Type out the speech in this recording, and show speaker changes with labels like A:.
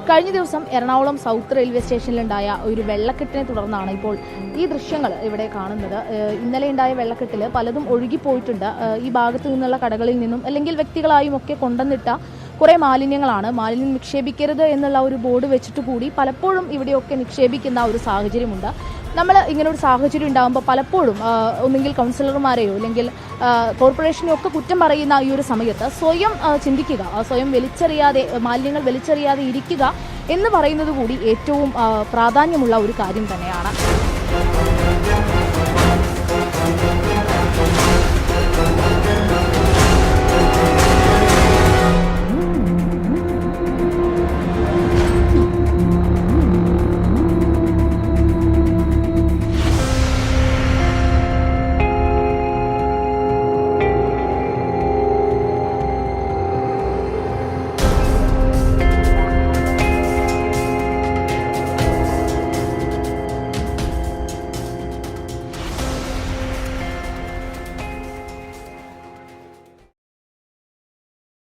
A: കഴിഞ്ഞ ദിവസം Ernakulam south railway സ്റ്റേഷനിലുണ്ടായ ഒരു വെള്ളക്കെട്ടിനെ തുടർന്നാണ് ഇപ്പോൾ ഈ ദൃശ്യങ്ങൾ ഇവിടെ കാണുന്നത്. ഇന്നലെ ഉണ്ടായ വെള്ളക്കെട്ടിൽ പലതും ഒഴുകിപ്പോയിട്ടുണ്ട്. ഈ ഭാഗത്തു നിന്നുള്ള കടകളിൽ നിന്നും അല്ലെങ്കിൽ വ്യക്തികളായും ഒക്കെ കൊണ്ടുവന്നിട്ട കുറേ മാലിന്യങ്ങളാണ്. മാലിന്യം നിക്ഷേപിക്കരുത് എന്നുള്ള ഒരു ബോർഡ് വെച്ചിട്ട് കൂടി പലപ്പോഴും ഇവിടെയൊക്കെ നിക്ഷേപിക്കുന്ന ഒരു സാഹചര്യമുണ്ട്. നമ്മൾ ഇങ്ങനെ ഒരു സാഹചര്യം ഉണ്ടാകുമ്പോൾ പലപ്പോഴും ഒന്നുകിൽ കൗൺസിലർമാരെയോ അല്ലെങ്കിൽ കോർപ്പറേഷനെയോ ഒക്കെ കുറ്റം പറയുന്ന ഈ ഒരു സമയത്ത് സ്വയം ചിന്തിക്കുക, സ്വയം മാലിന്യങ്ങൾ വലിച്ചെറിയാതെ ഇരിക്കുക എന്ന് പറയുന്നത് കൂടി ഏറ്റവും പ്രാധാന്യമുള്ള ഒരു കാര്യം തന്നെയാണ്.